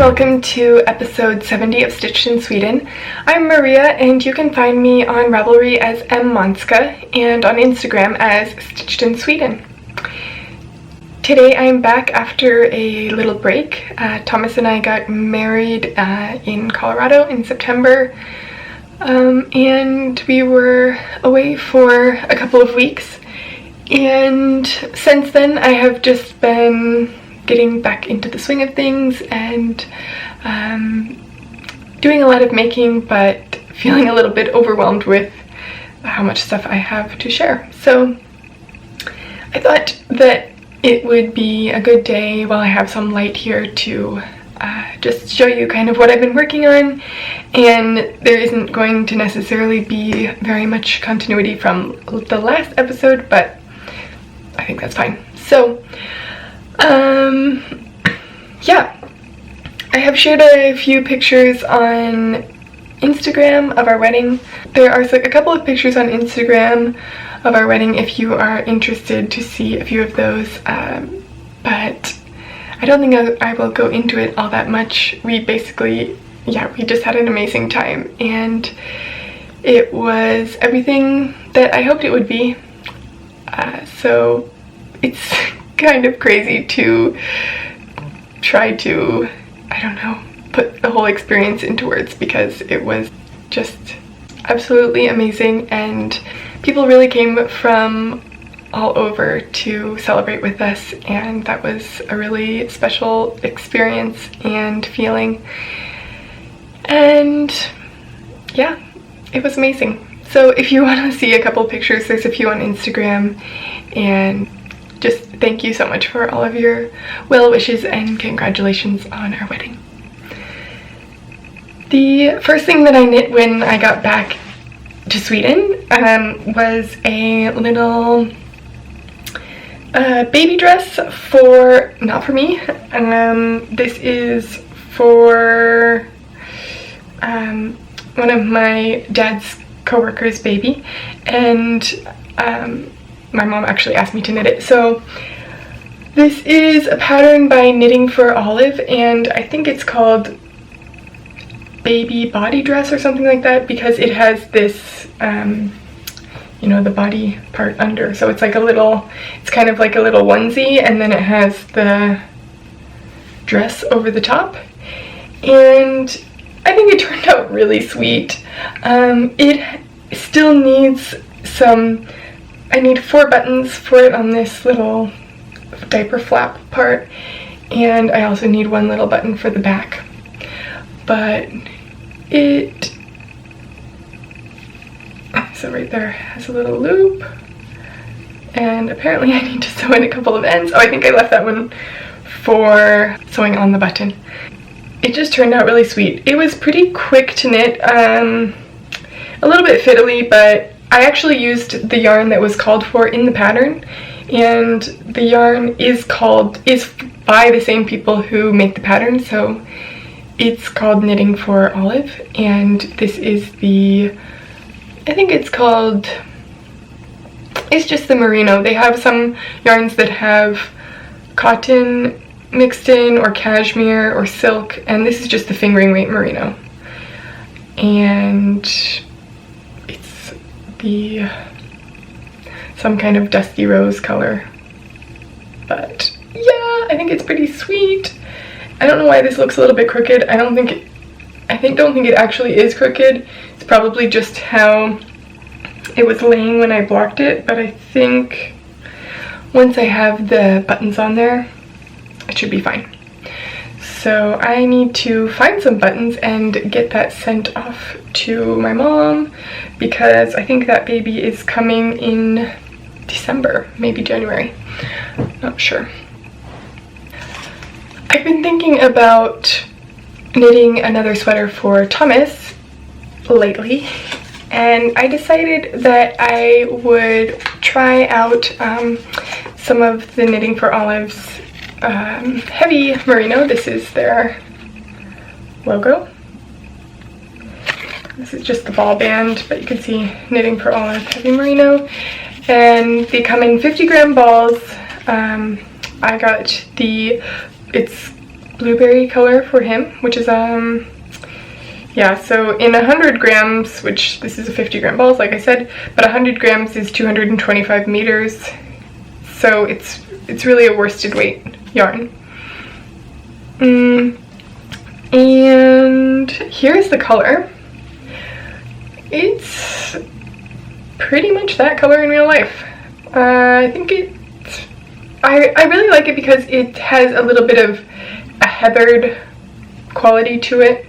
welcome to episode 70 of Stitched in Sweden. I'm Maria, and you can find me on Ravelry as mmonska and on Instagram as Stitched in Sweden. Today I'm back after a little break. Thomas and I got married in Colorado in September, and we were away for a couple of weeks. And since then I have just been getting back into the swing of things and doing a lot of making, but feeling a little bit overwhelmed with how much stuff I have to share. So I thought that it would be a good day while I have some light here to just show you kind of what I've been working on, and there isn't going to necessarily be very much continuity from the last episode, but I think that's fine. So yeah, I have shared a few pictures on Instagram of our wedding. There are a couple of pictures on Instagram of our wedding if you are interested to see a few of those, but I don't think I will go into it all that much. We basically, we just had an amazing time, and it was everything that I hoped it would be. So it's kind of crazy to try to, put the whole experience into words, because it was just absolutely amazing, and people really came from all over to celebrate with us, and that was a really special experience and feeling. And yeah, it was amazing. So if you want to see a couple pictures, there's a few on Instagram, and just thank you so much for all of your well wishes and congratulations on our wedding. The first thing that I knit when I got back to Sweden was a little baby dress not for me. This is for one of my dad's co-worker's baby, and my mom actually asked me to knit it. So this is a pattern by Knitting for Olive, and I think it's called Baby Body Dress or something like that, because it has this the body part under, so it's kind of like a little onesie, and then it has the dress over the top, and I think it turned out really sweet. It still needs I need 4 buttons for it on this little diaper flap part, and I also need 1 little button for the back. But so right there has a little loop, and apparently I need to sew in a couple of ends. Oh, I think I left that one for sewing on the button. It just turned out really sweet. It was pretty quick to knit, a little bit fiddly, but I actually used the yarn that was called for in the pattern, and the yarn is by the same people who make the pattern, so it's called Knitting for Olive, and this is it's just the merino. They have some yarns that have cotton mixed in, or cashmere, or silk, and this is just the fingering weight merino. And it's some kind of dusty rose color. But yeah, I think it's pretty sweet. I don't know why this looks a little bit crooked. I don't think it actually is crooked. It's probably just how it was laying when I blocked it, but I think once I have the buttons on there, it should be fine. So I need to find some buttons and get that sent off to my mom, because I think that baby is coming in December, maybe January, not sure. I've been thinking about knitting another sweater for Thomas lately, and I decided that I would try out some of the Knitting for Olive's heavy merino. This is their logo. This is just the ball band, but you can see Knitting for Olive heavy merino, and they come in 50-gram balls. I got it's blueberry color for him, which is yeah, so in 100 grams, which this is a 50-gram balls like I said, but 100 grams is 225 meters, so it's really a worsted weight yarn. And here's the color. It's pretty much that color in real life. I think I really like it because it has a little bit of a heathered quality to it,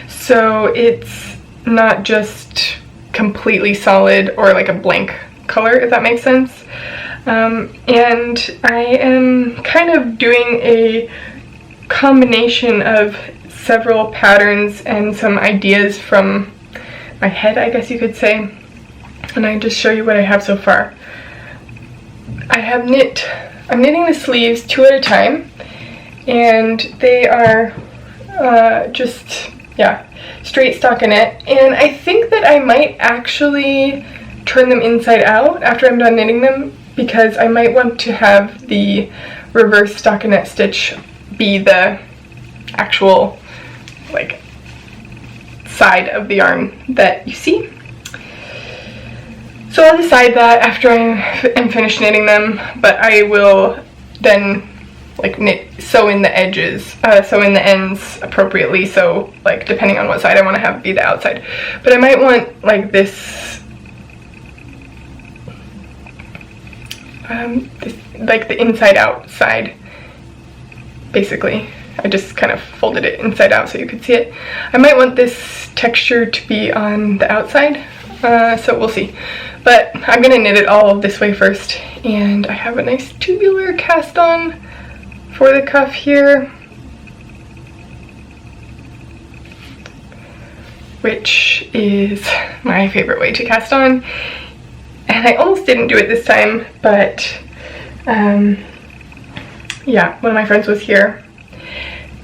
so it's not just completely solid or like a blank color, if that makes sense. And I am kind of doing a combination of several patterns and some ideas from my head, I guess you could say, and I just show you what I have so far. I'm knitting the sleeves 2 at a time, and they are just, yeah, straight stockinette, and I think that I might actually turn them inside out after I'm done knitting them, because I might want to have the reverse stockinette stitch be the actual like side of the yarn that you see. So I'll decide that after I am finished knitting them, but I will then like sew in the edges, sew in the ends appropriately, so like depending on what side I want to have be the outside. But I might want like this, like the inside out side, basically. I just kind of folded it inside out so you could see it. I might want this texture to be on the outside, so we'll see. But I'm gonna knit it all this way first, and I have a nice tubular cast on for the cuff here, which is my favorite way to cast on. And I almost didn't do it this time, but yeah, one of my friends was here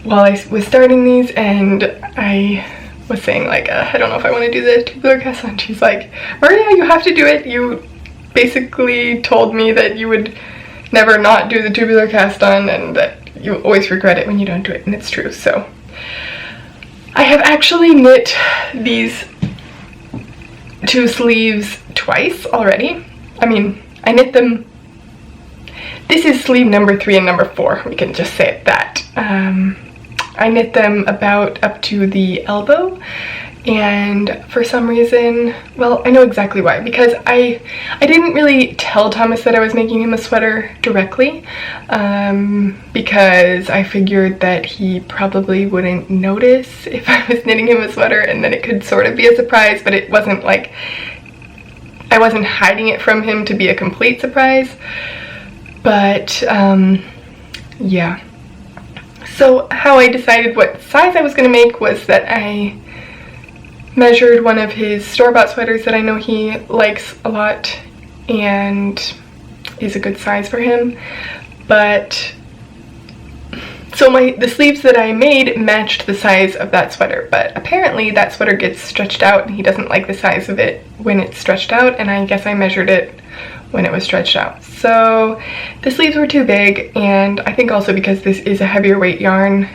while I was starting these, and I was saying like, I don't know if I want to do the tubular cast on. She's like, Maria, you have to do it. You basically told me that you would never not do the tubular cast on, and that you always regret it when you don't do it, and it's true. So I have actually knit these 2 sleeves twice already. I mean, I knit them, this is sleeve number 3 and number 4, we can just say it that. I knit them about up to the elbow, and for some reason, well, I know exactly why, because I didn't really tell Thomas that I was making him a sweater directly, because I figured that he probably wouldn't notice if I was knitting him a sweater, and then it could sort of be a surprise, but it wasn't like, I wasn't hiding it from him to be a complete surprise. But yeah. So how I decided what size I was going to make was that I measured one of his store-bought sweaters that I know he likes a lot and is a good size for him. But so the sleeves that I made matched the size of that sweater, but apparently that sweater gets stretched out and he doesn't like the size of it when it's stretched out, and I guess I measured it when it was stretched out. So the sleeves were too big, and I think also because this is a heavier weight yarn,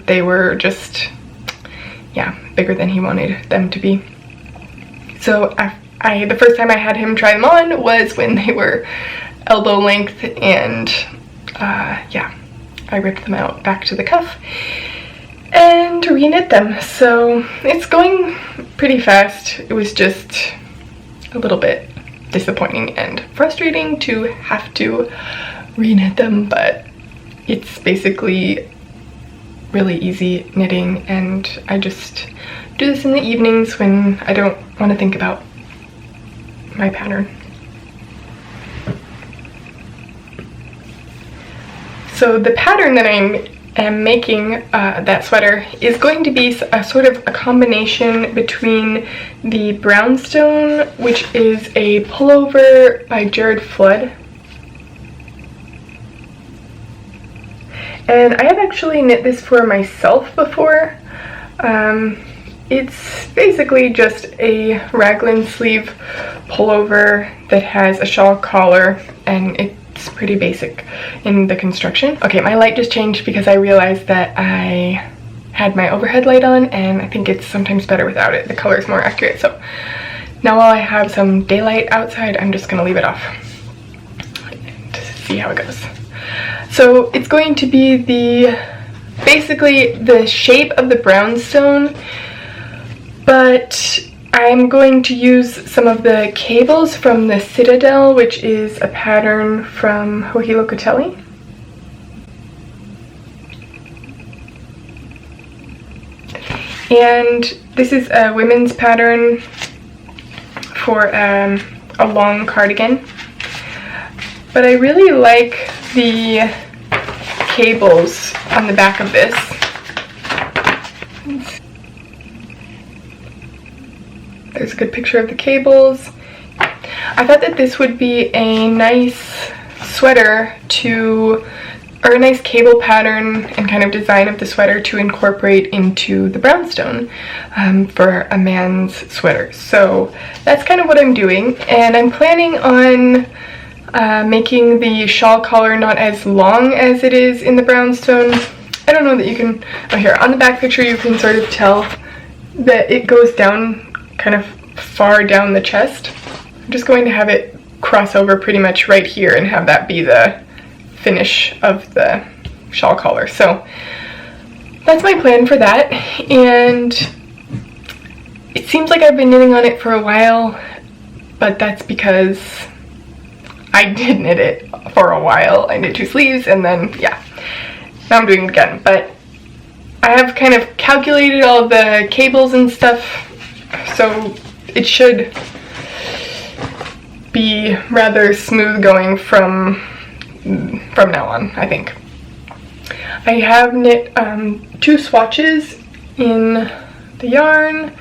they were just, yeah, bigger than he wanted them to be. So the first time I had him try them on was when they were elbow length, and yeah, I ripped them out back to the cuff and re-knit them. So it's going pretty fast. It was just a little bit disappointing and frustrating to have to re-knit them, but it's basically really easy knitting, and I just do this in the evenings when I don't want to think about my pattern. So the pattern that I am making that sweater is going to be a sort of a combination between the Brownstone, which is a pullover by Jared Flood, and I have actually knit this for myself before. It's basically just a raglan sleeve pullover that has a shawl collar, and it's pretty basic in the construction. Okay, my light just changed because I realized that I had my overhead light on, and I think it's sometimes better without it. The color is more accurate. So now while I have some daylight outside, I'm just gonna leave it off to see how it goes. So it's going to be basically the shape of the brownstone, but I'm going to use some of the cables from the Citadel, which is a pattern from Hohilocatelli. And this is a women's pattern for a long cardigan. But I really like the cables on the back of this. There's a good picture of the cables. I thought that this would be a nice sweater or a nice cable pattern and kind of design of the sweater to incorporate into the brownstone for a man's sweater. So that's kind of what I'm doing, and I'm planning on making the shawl collar not as long as it is in the brownstone. I don't know that you can, oh here, on the back picture you can sort of tell that it goes down kind of far down the chest. I'm just going to have it cross over pretty much right here and have that be the finish of the shawl collar. So that's my plan for that, and it seems like I've been knitting on it for a while, but that's because I did knit it for a while. I knit 2 sleeves and then, yeah, now I'm doing it again. But I have kind of calculated all the cables and stuff, so it should be rather smooth going from now on, I think. I have knit 2 swatches in the yarn,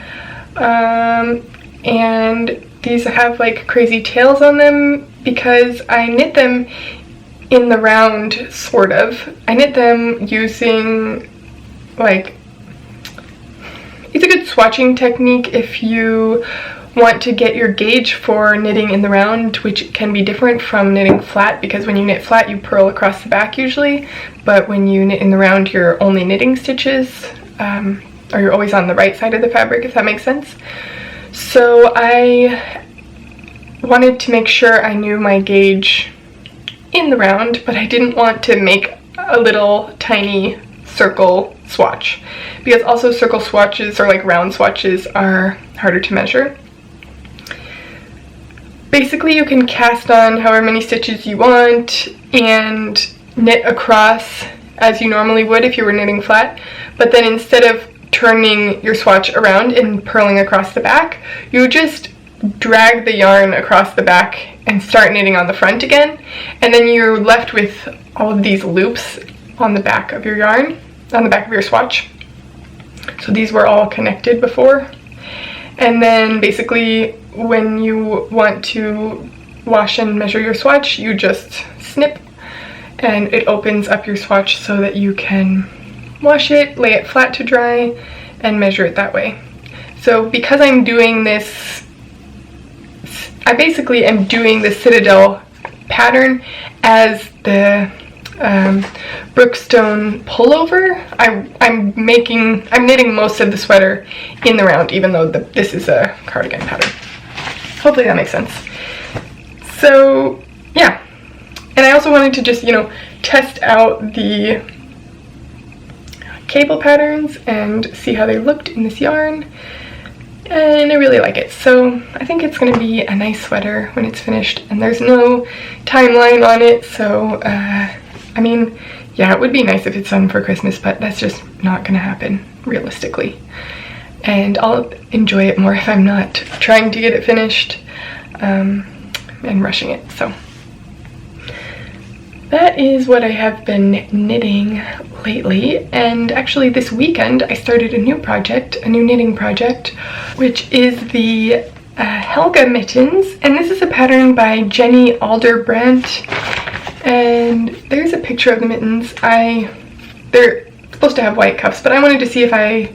and these have like crazy tails on them because I knit them in the round, sort of. I knit them using like, it's a good swatching technique if you want to get your gauge for knitting in the round, which can be different from knitting flat, because when you knit flat you purl across the back usually, but when you knit in the round you're only knitting stitches, or you're always on the right side of the fabric, if that makes sense. So I wanted to make sure I knew my gauge in the round, but I didn't want to make a little tiny circle swatch, because also circle swatches or like round swatches are harder to measure. Basically you can cast on however many stitches you want and knit across as you normally would if you were knitting flat, but then instead of turning your swatch around and purling across the back, you just drag the yarn across the back and start knitting on the front again, and then you're left with all of these loops on the back of your yarn, on the back of your swatch. So these were all connected before, and then basically when you want to wash and measure your swatch, you just snip and it opens up your swatch so that you can wash it, lay it flat to dry, and measure it that way. So because I'm doing this, I basically am doing the Citadel pattern as the Brookstone pullover. I'm knitting most of the sweater in the round, even though this is a cardigan pattern. Hopefully that makes sense. So yeah, and I also wanted to just, you know, test out the cable patterns and see how they looked in this yarn, and I really like it. So I think it's going to be a nice sweater when it's finished, and there's no timeline on it, so I mean, yeah, it would be nice if it's done for Christmas, but that's just not going to happen realistically, and I'll enjoy it more if I'm not trying to get it finished and rushing it. So that is what I have been knitting lately, and actually this weekend I started a new project, a new knitting project, which is the Helga mittens, and this is a pattern by Jenny Alderbrandt, and there's a picture of the mittens. They're supposed to have white cuffs, but I wanted to see if I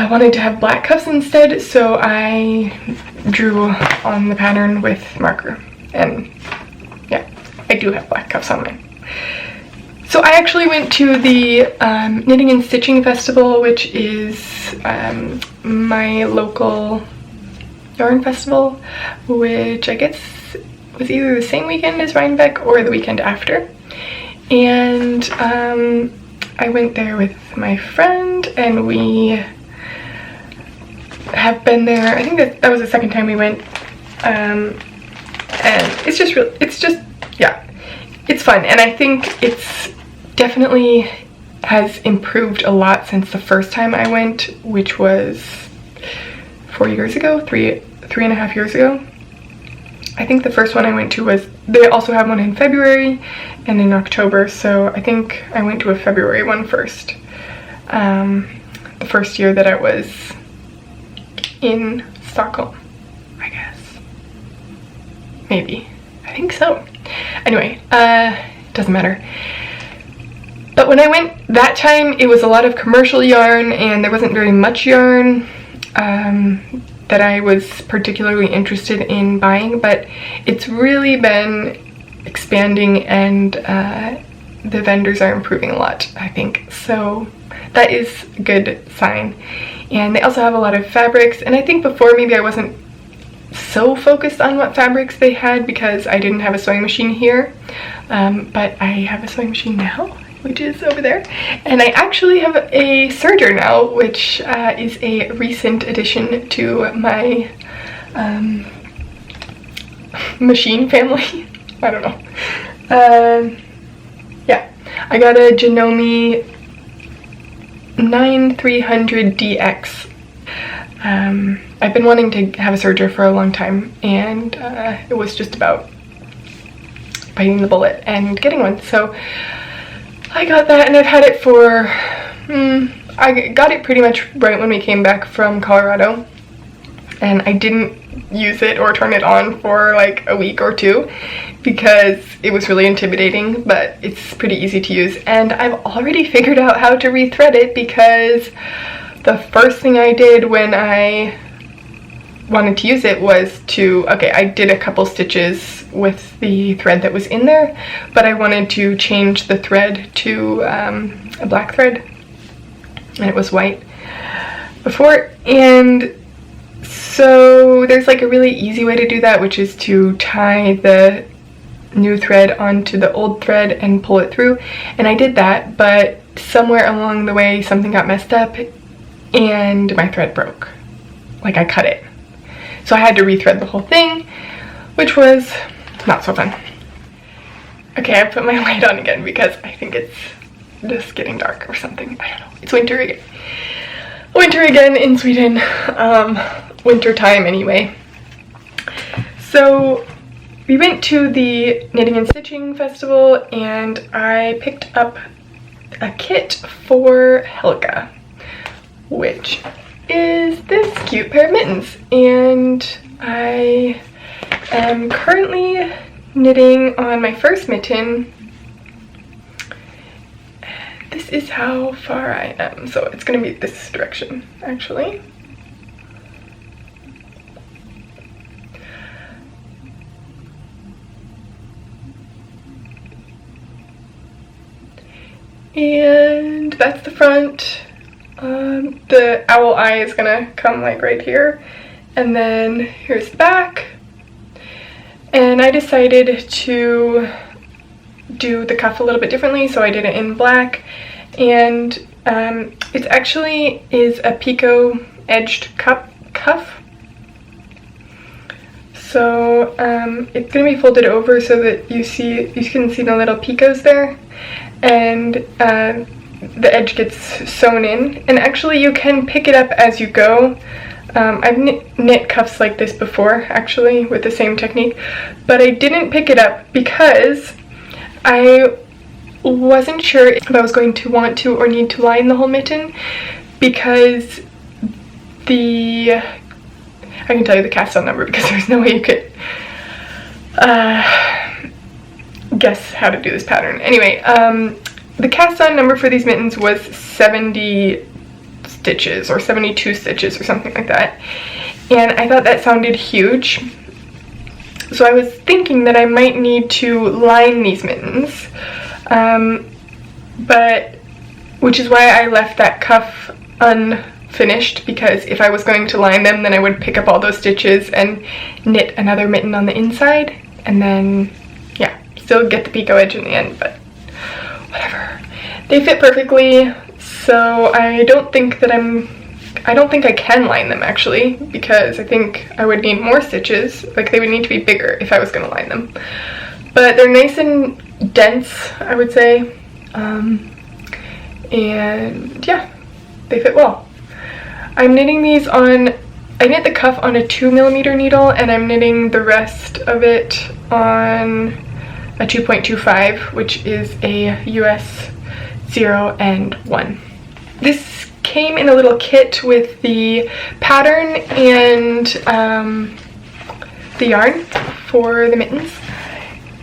wanted to have black cuffs instead, so I drew on the pattern with marker, and yeah. I do have black cuffs on mine. So I actually went to the Knitting and Stitching Festival, which is my local yarn festival, which I guess was either the same weekend as Rhinebeck or the weekend after. And I went there with my friend, and we have been there. I think that was the second time we went, and it's just yeah, it's fun, and I think it's definitely has improved a lot since the first time I went, which was 4 years ago, three and a half years ago. I think the first one I went to was, they also have one in February and in October, so I think I went to a February one first. The first year that I was in Stockholm, I guess. Maybe. I think so. Anyway, doesn't matter. But when I went that time, it was a lot of commercial yarn, and there wasn't very much yarn that I was particularly interested in buying, but it's really been expanding, and the vendors are improving a lot, I think. So that is a good sign. And they also have a lot of fabrics, and I think before maybe I wasn't so focused on what fabrics they had because I didn't have a sewing machine here, but I have a sewing machine now, which is over there, and I actually have a serger now, which is a recent addition to my machine family. I don't know. Yeah, I got a Janome 9300DX. I've been wanting to have a serger for a long time, and it was just about biting the bullet and getting one. So I got that, and I've had it for, I got it pretty much right when we came back from Colorado, and I didn't use it or turn it on for like a week or two because it was really intimidating, but it's pretty easy to use, and I've already figured out how to rethread it because the first thing I did when I wanted to use it was I did a couple stitches with the thread that was in there, but I wanted to change the thread to a black thread, and it was white before. And so there's like a really easy way to do that, which is to tie the new thread onto the old thread and pull it through, and I did that, but somewhere along the way something got messed up and my thread broke. Like, I cut it. So I had to rethread the whole thing, which was not so fun. Okay, I put my light on again because I think it's just getting dark or something. I don't know. It's winter again. Winter again in Sweden. Winter time anyway. So we went to the Knitting and Stitching Festival, and I picked up a kit for Helga, which is this cute pair of mittens, and I am currently knitting on my first mitten. This is how far I am, so it's gonna be this direction actually. And that's the front. The owl eye is gonna come like right here, and then here's the back. And I decided to do the cuff a little bit differently, so I did it in black, and it actually is a picot edged cuff. So it's gonna be folded over so that you can see the little picots there, and the edge gets sewn in, and actually you can pick it up as you go. I've knit cuffs like this before actually with the same technique, but I didn't pick it up because I wasn't sure if I was going to want to or need to line the whole mitten, because I can tell you the cast on number because there's no way you could guess how to do this pattern. Anyway, the cast on number for these mittens was 70 stitches or 72 stitches or something like that, and I thought that sounded huge, So I was thinking that I might need to line these mittens, which is why I left that cuff unfinished, because if I was going to line them, then I would pick up all those stitches and knit another mitten on the inside, and then, yeah, still get the picot edge in the end, but whatever. They fit perfectly, so I don't think I can line them, actually, because I think I would need more stitches. Like, they would need to be bigger if I was going to line them. But they're nice and dense, I would say. And yeah, they fit well. I'm knitting these on, I knit the cuff on a 2mm needle, and I'm knitting the rest of it on a 2.25, which is a US 0 and 1. This came in a little kit with the pattern and the yarn for the mittens,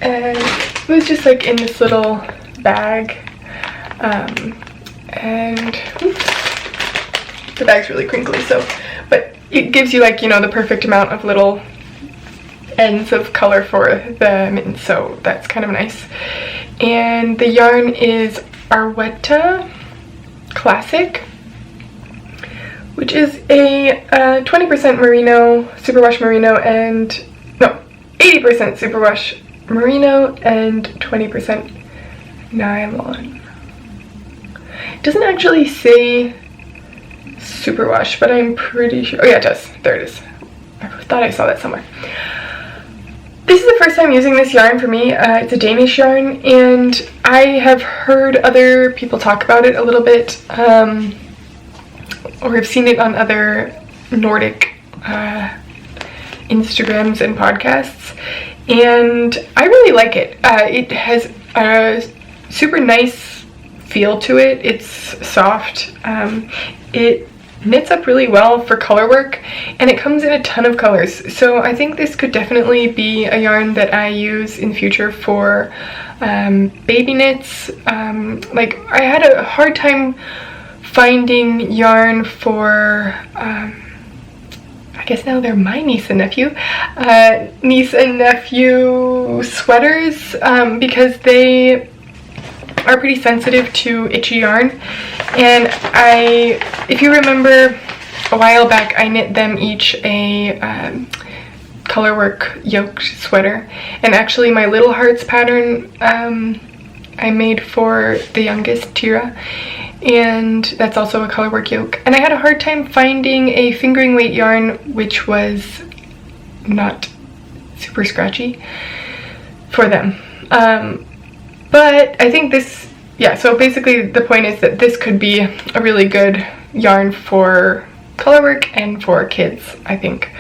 and it was just like in this little bag, and oops, the bag's really crinkly, so, but it gives you, like, you know, the perfect amount of little ends of color for the mittens, so that's kind of nice. And the yarn is Arwetta Classic, which is a 20% merino, superwash merino, and no, 80% superwash merino and 20% nylon. It doesn't actually say superwash, but I'm pretty sure. Oh yeah, it does. There it is. I thought I saw that somewhere. This is the first time using this yarn for me. It's a Danish yarn, and I have heard other people talk about it a little bit, or have seen it on other Nordic Instagrams and podcasts, and I really like it. It has a super nice feel to it. It's soft. It knits up really well for color work, and it comes in a ton of colors, so I think this could definitely be a yarn that I use in the future for baby knits. Like, I had a hard time finding yarn for I guess now they're my niece and nephew sweaters, because they are pretty sensitive to itchy yarn, and if you remember a while back, I knit them each a colorwork yoke sweater, and actually my Little Hearts pattern I made for the youngest, Tira, and that's also a colorwork yoke, and I had a hard time finding a fingering weight yarn which was not super scratchy for them. But I think this, yeah, so basically the point is that this could be a really good yarn for colorwork and for kids, I think,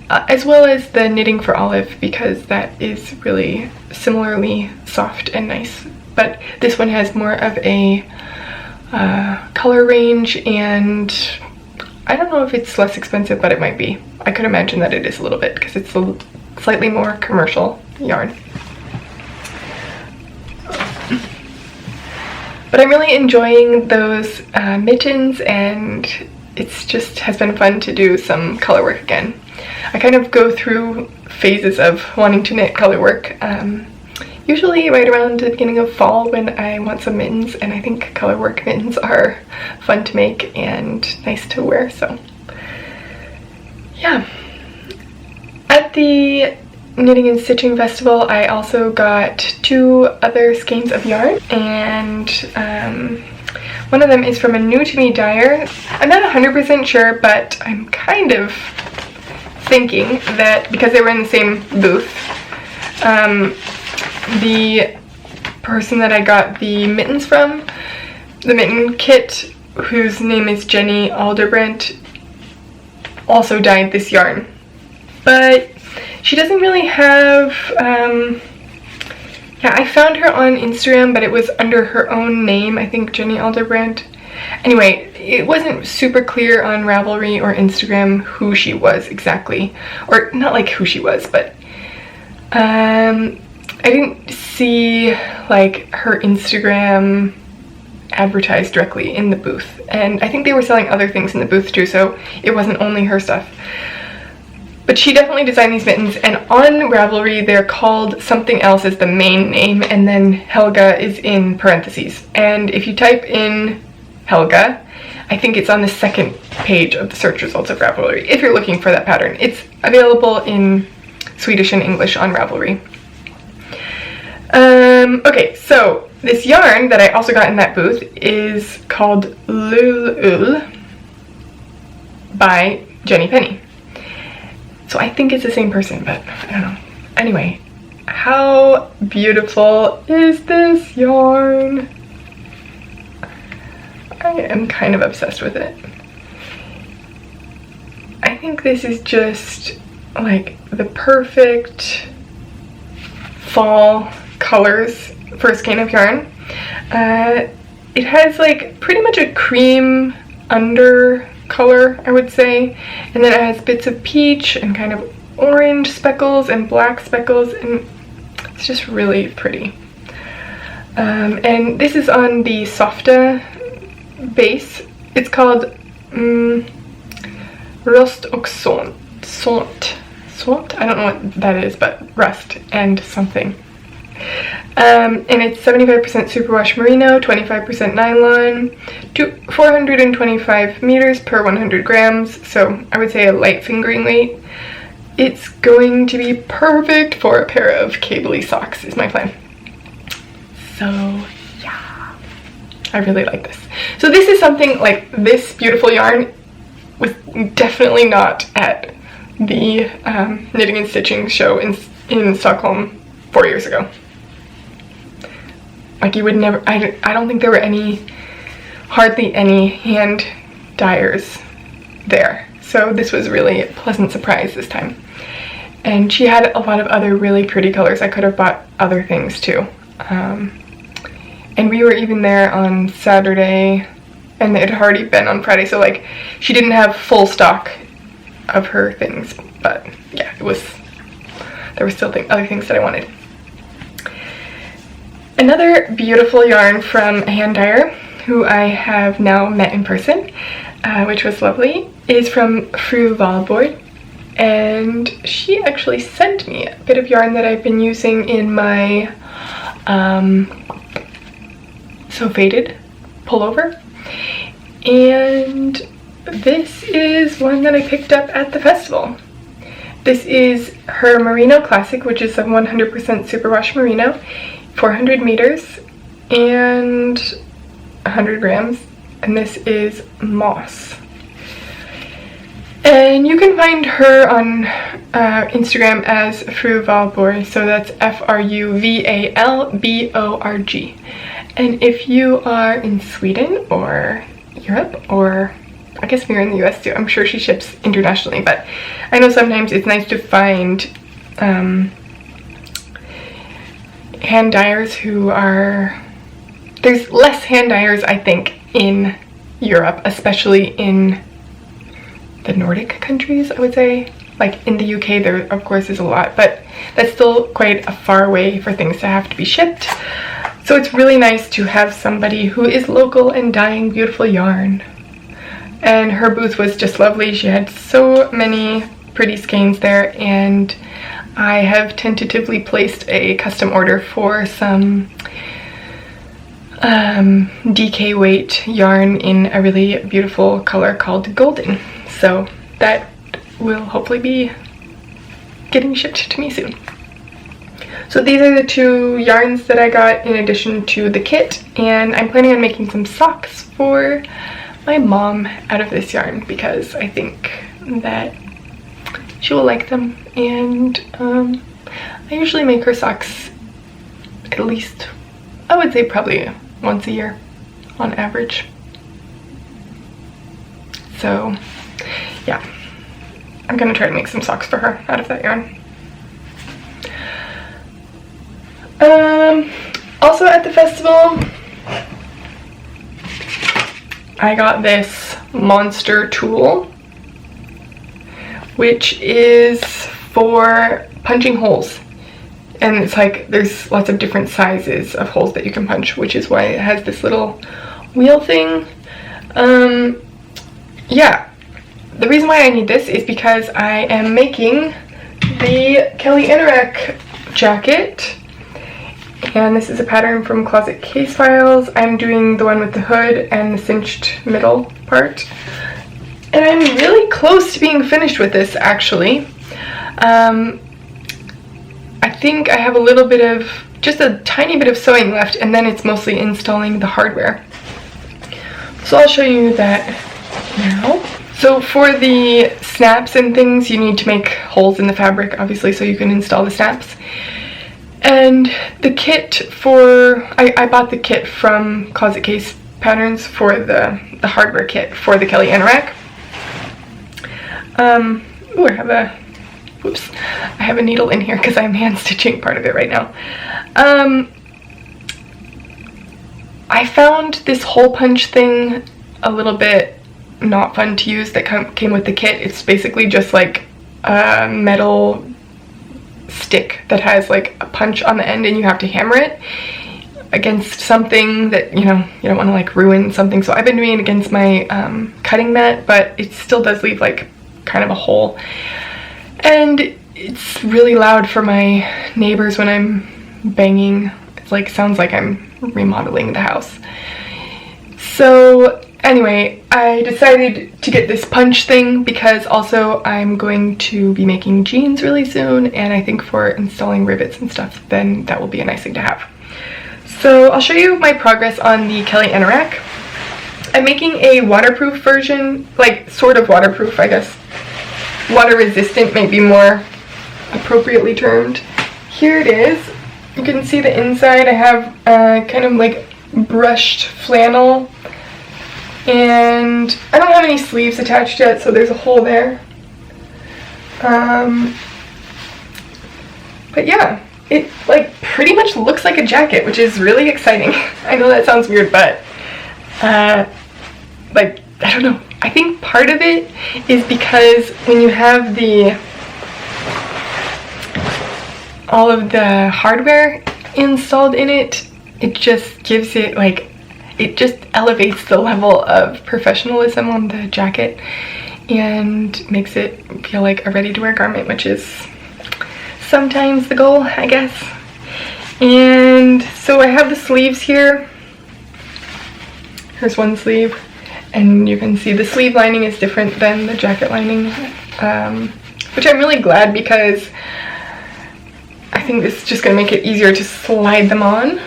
as well as the Knitting for Olive, because that is really similarly soft and nice, but this one has more of a color range, and I don't know if it's less expensive, but it might be. I could imagine that it is a little bit, because it's a slightly more commercial yarn. But I'm really enjoying those mittens, and it's just has been fun to do some color work again. I kind of go through phases of wanting to knit color work, usually right around the beginning of fall when I want some mittens, and I think color work mittens are fun to make and nice to wear, so yeah. At the Knitting and Stitching Festival, I also got 2 other skeins of yarn, and one of them is from a new to me dyer. I'm not 100% sure, but I'm kind of thinking that because they were in the same booth, the person that I got the mittens from, the mitten kit, whose name is Jenny Alderbrandt, also dyed this yarn. But she doesn't really have, yeah, I found her on Instagram, but it was under her own name, I think Jenny Alderbrandt. Anyway, it wasn't super clear on Ravelry or Instagram who she was exactly, or not like who she was, but I didn't see like her Instagram advertised directly in the booth, and I think they were selling other things in the booth too, so it wasn't only her stuff. But she definitely designed these mittens, and on Ravelry they're called something else as the main name, and then Helga is in parentheses. And if you type in Helga, I think it's on the second page of the search results of Ravelry if you're looking for that pattern. It's available in Swedish and English on Ravelry. Okay, so this yarn that I also got in that booth is called Lul by Jenny Penny. So I think it's the same person, but I don't know. Anyway, how beautiful is this yarn? I am kind of obsessed with it. I think this is just like the perfect fall colors for a skein of yarn. It has like pretty much a cream under color, I would say, and then it has bits of peach and kind of orange speckles and black speckles, and it's just really pretty. And this is on the Softa base. It's called Rust och Sånt. I don't know what that is, but rust and something. And it's 75% superwash merino, 25% nylon, 425 meters per 100 grams, so I would say a light fingering weight. It's going to be perfect for a pair of cabley socks is my plan. So yeah, I really like this. So this is something like this beautiful yarn was definitely not at the knitting and stitching show in Stockholm 4 years ago. Like you would never, I don't think there were hardly any hand dyers there. So this was really a pleasant surprise this time. And she had a lot of other really pretty colors. I could have bought other things too. And we were even there on Saturday, and it had already been on Friday, so like she didn't have full stock of her things, but yeah, there were still other things that I wanted. Another beautiful yarn from a hand dyer who I have now met in person, which was lovely, is from Fru Valborg, and she actually sent me a bit of yarn that I've been using in my So Faded pullover, and this is one that I picked up at the festival. This is her Merino Classic, which is a 100% superwash merino, 400 meters and 100 grams, and this is moss. And you can find her on Instagram as Fru Valborg, so that's FRUVALBORG. And if you are in Sweden or Europe, or I guess if you're in the US too, I'm sure she ships internationally, but I know sometimes it's nice to find hand dyers who are, there's less hand dyers I think in Europe, especially in the Nordic countries, I would say. Like in the UK there of course is a lot, but that's still quite a far way for things to have to be shipped. So it's really nice to have somebody who is local and dyeing beautiful yarn. And her booth was just lovely. She had so many pretty skeins there, and I have tentatively placed a custom order for some DK weight yarn in a really beautiful color called Golden. So that will hopefully be getting shipped to me soon. So these are the two yarns that I got in addition to the kit, and I'm planning on making some socks for my mom out of this yarn because I think that she will like them, and I usually make her socks at least, I would say probably once a year on average. So yeah, I'm gonna try to make some socks for her out of that yarn. Also at the festival, I got this monster tool, which is for punching holes. And it's like, there's lots of different sizes of holes that you can punch, which is why it has this little wheel thing. Yeah, the reason why I need this is because I am making the Kelly Anorak jacket, and this is a pattern from Closet Case Files. I'm doing the one with the hood and the cinched middle part, and I'm really close to being finished with this actually. I think I have a little bit of, just a tiny bit of sewing left, and then it's mostly installing the hardware. So I'll show you that now. So for the snaps and things, you need to make holes in the fabric, obviously, so you can install the snaps. And the kit for, I bought the kit from Closet Case Patterns for the hardware kit for the Kelly Anorak. Ooh, I have a needle in here because I'm hand stitching part of it right now. I found this hole punch thing a little bit not fun to use that came with the kit. It's basically just like a metal stick that has like a punch on the end, and you have to hammer it against something that, you know, you don't want to like ruin something. So I've been doing it against my cutting mat, but it still does leave like kind of a hole. And it's really loud for my neighbors when I'm banging. It's like, sounds like I'm remodeling the house. So anyway, I decided to get this punch thing because also I'm going to be making jeans really soon, and I think for installing rivets and stuff, then that will be a nice thing to have. So I'll show you my progress on the Kelly Anorak. I'm making a waterproof version, like sort of waterproof, I guess. Water resistant may be more appropriately termed. Here it is. You can see the inside. I have kind of like brushed flannel, and I don't have any sleeves attached yet, so there's a hole there. But yeah, it like pretty much looks like a jacket, which is really exciting. I know that sounds weird, but like, I don't know. I think part of it is because when you have all of the hardware installed in it, it just gives it like, it just elevates the level of professionalism on the jacket and makes it feel like a ready-to-wear garment, which is sometimes the goal, I guess. And so I have the sleeves here. Here's one sleeve. And you can see the sleeve lining is different than the jacket lining, which I'm really glad, because I think this is just going to make it easier to slide them on.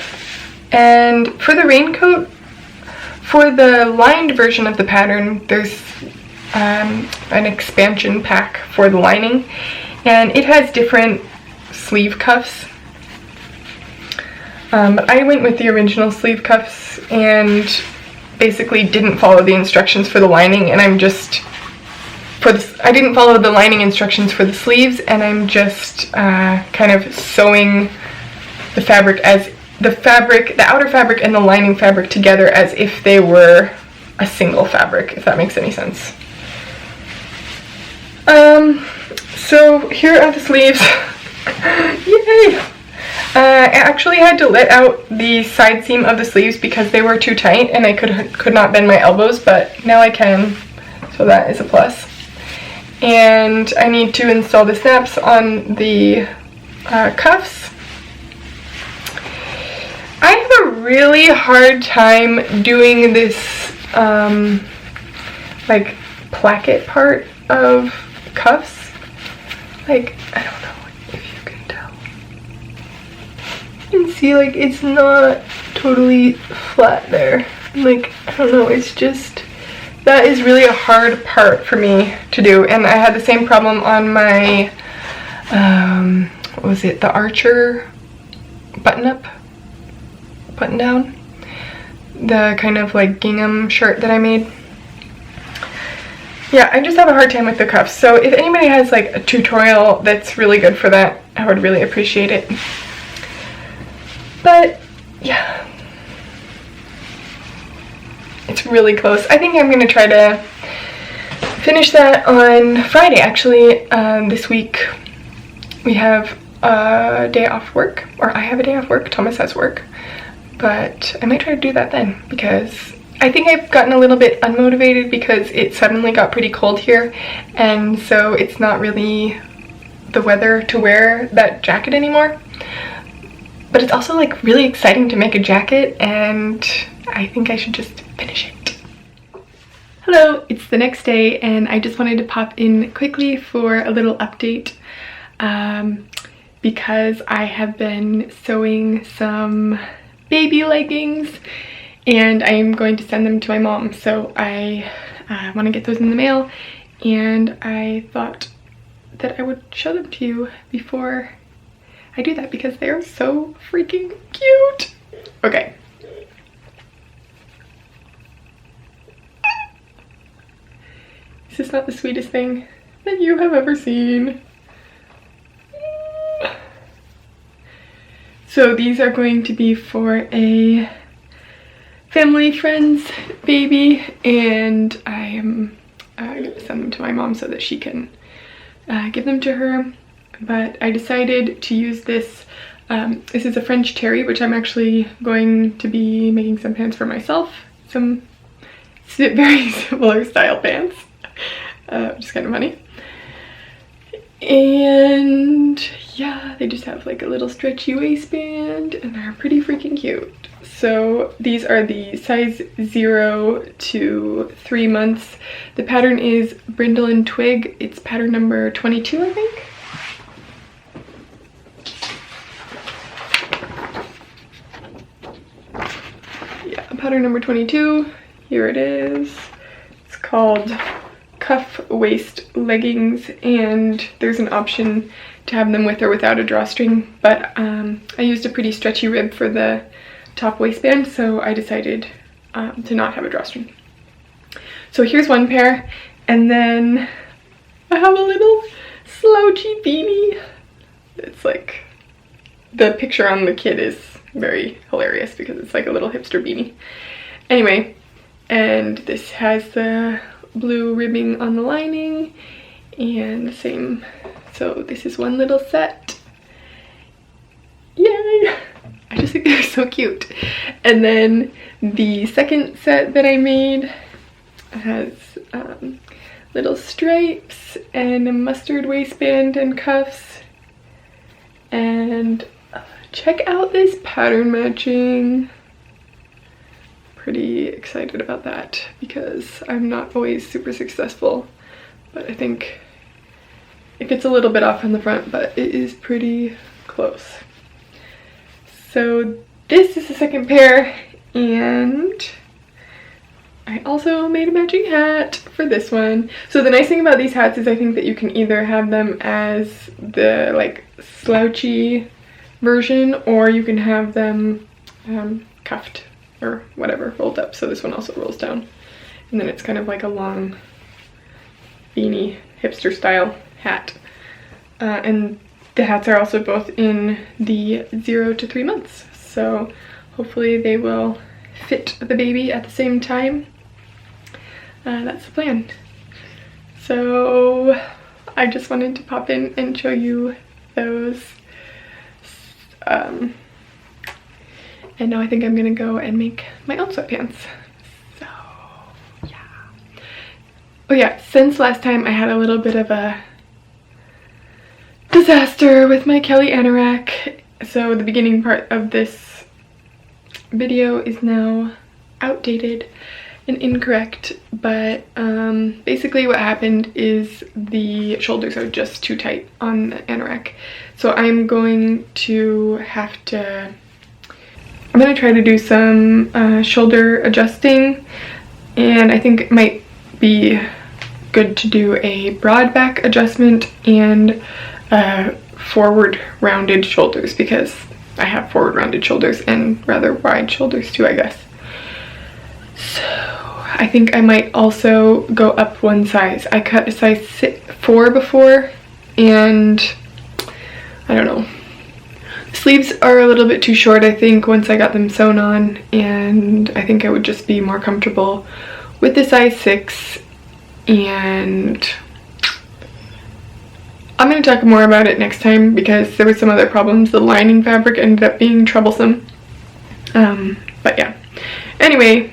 And for the raincoat, for the lined version of the pattern, there's an expansion pack for the lining, and it has different sleeve cuffs. But I went with the original sleeve cuffs and basically didn't follow the instructions for the lining, and I didn't follow the lining instructions for the sleeves, and I'm just kind of sewing the fabric as the outer fabric and the lining fabric together as if they were a single fabric, if that makes any sense. So here are the sleeves. Yay! I actually had to let out the side seam of the sleeves because they were too tight and I could not bend my elbows, but now I can, so that is a plus. And I need to install the snaps on the cuffs. I have a really hard time doing this like placket part of cuffs. Like, I don't know if you can tell. You can see, like, it's not totally flat there. Like, I don't know, it's just, that is really a hard part for me to do. And I had the same problem on my, what was it, the Archer button down, the kind of like gingham shirt that I made. Yeah, I just have a hard time with the cuffs, so if anybody has like a tutorial that's really good for that, I would really appreciate it. But yeah, it's really close. I think I'm gonna try to finish that on Friday. Actually, this week we have a day off work, or I have a day off work, Thomas has work. But I might try to do that then, because I think I've gotten a little bit unmotivated because it suddenly got pretty cold here, and so it's not really the weather to wear that jacket anymore. But it's also like really exciting to make a jacket, and I think I should just finish it. Hello, it's the next day, and I just wanted to pop in quickly for a little update because I have been sewing some baby leggings and I am going to send them to my mom, so I want to get those in the mail, and I thought that I would show them to you before I do that because they are so freaking cute. Okay. Is this not the sweetest thing that you have ever seen? So these are going to be for a family friend's baby, and I am going to send them to my mom so that she can give them to her. But I decided to use this. This is a French terry, which I'm actually going to be making some pants for myself. Some very similar style pants, which is kind of funny. And yeah, they just have like a little stretchy waistband and they're pretty freaking cute. So these are the size 0 to 3 months. The pattern is Brindle and Twig. It's pattern number 22, I think. Yeah, pattern number 22. Here it is. It's called Cuff Waist Leggings, and there's an option to have them with or without a drawstring, but I used a pretty stretchy rib for the top waistband, so I decided to not have a drawstring. So here's one pair, and then I have a little slouchy beanie. It's like, the picture on the kid is very hilarious because it's like a little hipster beanie. Anyway, and this has the blue ribbing on the lining and the same. So this is one little set. Yay! I just think they're so cute. And then the second set that I made has little stripes and a mustard waistband and cuffs. And check out this pattern matching. Pretty excited about that because I'm not always super successful, but I think it gets a little bit off on the front, but it is pretty close. So this is the second pair, and I also made a matching hat for this one. So the nice thing about these hats is I think that you can either have them as the like slouchy version, or you can have them cuffed or whatever, rolled up. So this one also rolls down, and then it's kind of like a long beanie hipster style hat. And the hats are also both in the 0 to 3 months, so hopefully they will fit the baby at the same time. That's the plan. So I just wanted to pop in and show you those. And now I think I'm gonna go and make my own sweatpants. So yeah. Oh yeah, since last time I had a little bit of a disaster with my Kelly Anorak. So the beginning part of this video is now outdated and incorrect, but basically what happened is the shoulders are just too tight on the Anorak. So I'm going to have to, I'm going to try to do some shoulder adjusting, and I think it might be good to do a broad back adjustment and forward rounded shoulders, because I have forward rounded shoulders and rather wide shoulders too, I guess. So I think I might also go up one size. I cut a size 4 before, and I don't know. The sleeves are a little bit too short, I think, once I got them sewn on, and I think I would just be more comfortable with the size 6, and I'm going to talk more about it next time because there were some other problems. The lining fabric ended up being troublesome. But yeah. Anyway,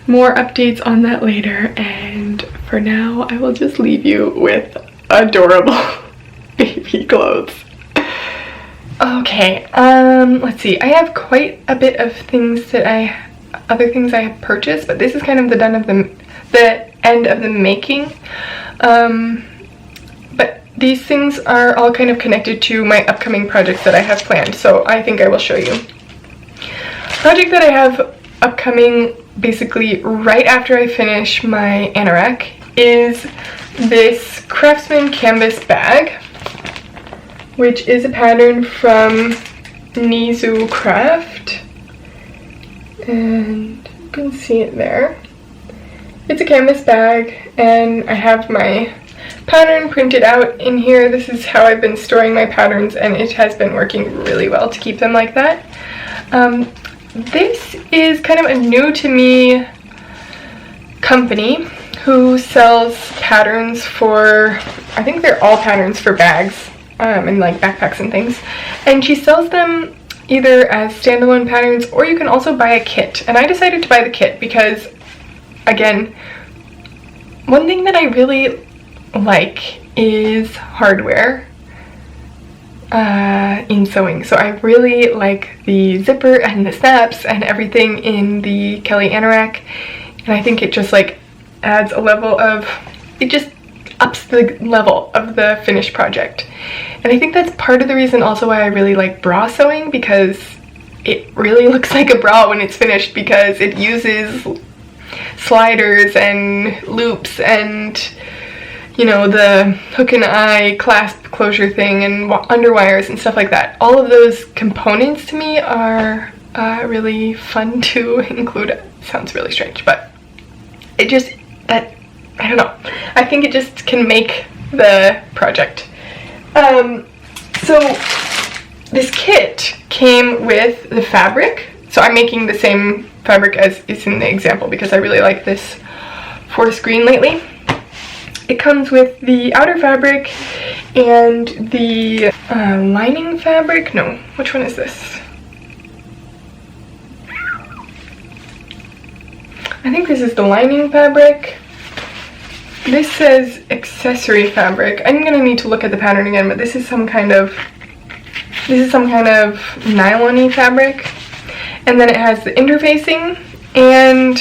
more updates on that later, and for now I will just leave you with adorable baby clothes. Okay, let's see. I have quite a bit of things that other things I have purchased, but this is kind of the end of the making. But these things are all kind of connected to my upcoming projects that I have planned, so I think I will show you. Project that I have upcoming basically right after I finish my Anorak is this Craftsman canvas bag, which is a pattern from Nizu Craft, and you can see it there. It's a canvas bag, and I have my pattern printed out in here. This is how I've been storing my patterns, and it has been working really well to keep them like that. This is kind of a new to me company who sells patterns for, I think they're all patterns for bags and like backpacks and things, and she sells them either as standalone patterns, or you can also buy a kit. And I decided to buy the kit because, again, one thing that I really like is hardware in sewing. So I really like the zipper and the snaps and everything in the Kelly Anorak, and I think it just like adds a level of, it just ups the level of the finished project. And I think that's part of the reason also why I really like bra sewing, because it really looks like a bra when it's finished, because it uses sliders and loops and, you know, the hook and eye clasp closure thing and underwires and stuff like that. All of those components to me are really fun to include. It sounds really strange, but it just, I don't know. I think it just can make the project. So this kit came with the fabric. So I'm making the same fabric as is in the example because I really like this forest green lately. It comes with the outer fabric and the lining fabric. No, which one is this? I think this is the lining fabric. This says accessory fabric. I'm gonna need to look at the pattern again, but this is some kind of nylon-y fabric. And then it has the interfacing and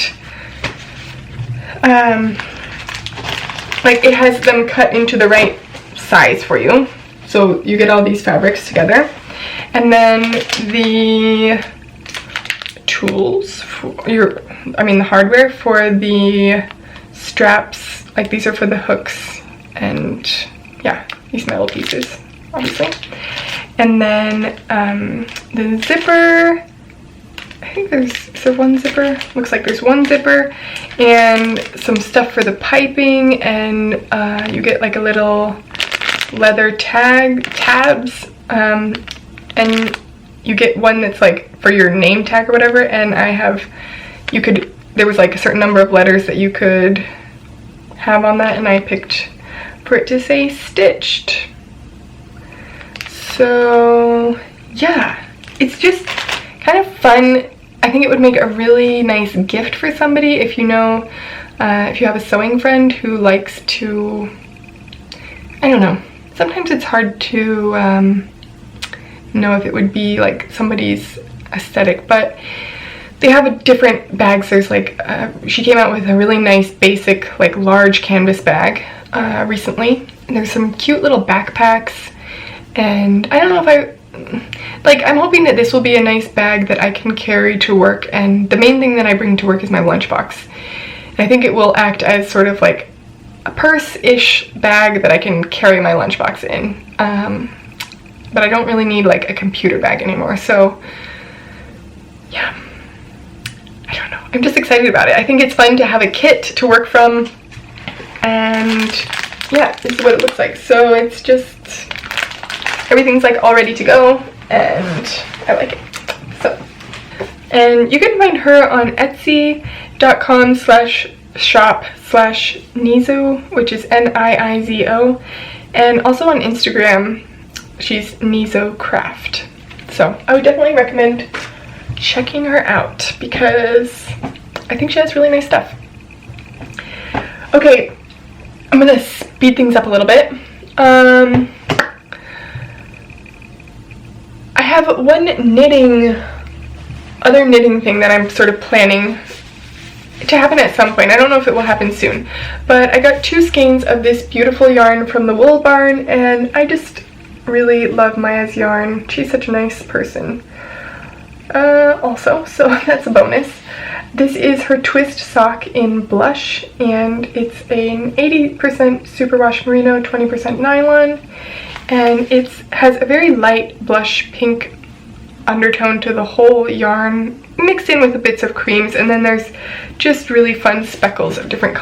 like it has them cut into the right size for you. So you get all these fabrics together. And then the tools for the hardware for the straps, like these are for the hooks and yeah, these metal pieces, obviously. And then the zipper, I think is there one zipper? Looks like there's one zipper, and some stuff for the piping, and you get like a little leather tabs, and you get one that's like for your name tag or whatever, and there was like a certain number of letters that you could have on that, and I picked for it to say stitched. So yeah, it's just kind of fun. I think it would make a really nice gift for somebody if you know, if you have a sewing friend who likes to, I don't know, sometimes it's hard to know if it would be like somebody's aesthetic, but they have different bags. There's like, she came out with a really nice basic like large canvas bag recently. And there's some cute little backpacks, and I don't know if I'm hoping that this will be a nice bag that I can carry to work, and the main thing that I bring to work is my lunchbox. And I think it will act as sort of like a purse-ish bag that I can carry my lunchbox in. But I don't really need like a computer bag anymore, so yeah. I don't know. I'm just excited about it. I think it's fun to have a kit to work from, and yeah, this is what it looks like. So it's just, everything's like all ready to go, and I like it. So, and you can find her on etsy.com/shop/Nizo, which is Niizo, and also on Instagram, she's Nizo Craft. So I would definitely recommend checking her out because I think she has really nice stuff. Okay, I'm gonna speed things up a little bit. I have one other knitting thing that I'm sort of planning to happen at some point. I don't know if it will happen soon, but I got 2 skeins of this beautiful yarn from the Wool Barn, and I just really love Maya's yarn. She's such a nice person. Also, so that's a bonus. This is her twist sock in blush, and it's an 80% superwash merino, 20% nylon, and it has a very light blush pink undertone to the whole yarn, mixed in with the bits of creams, and then there's just really fun speckles of different colors.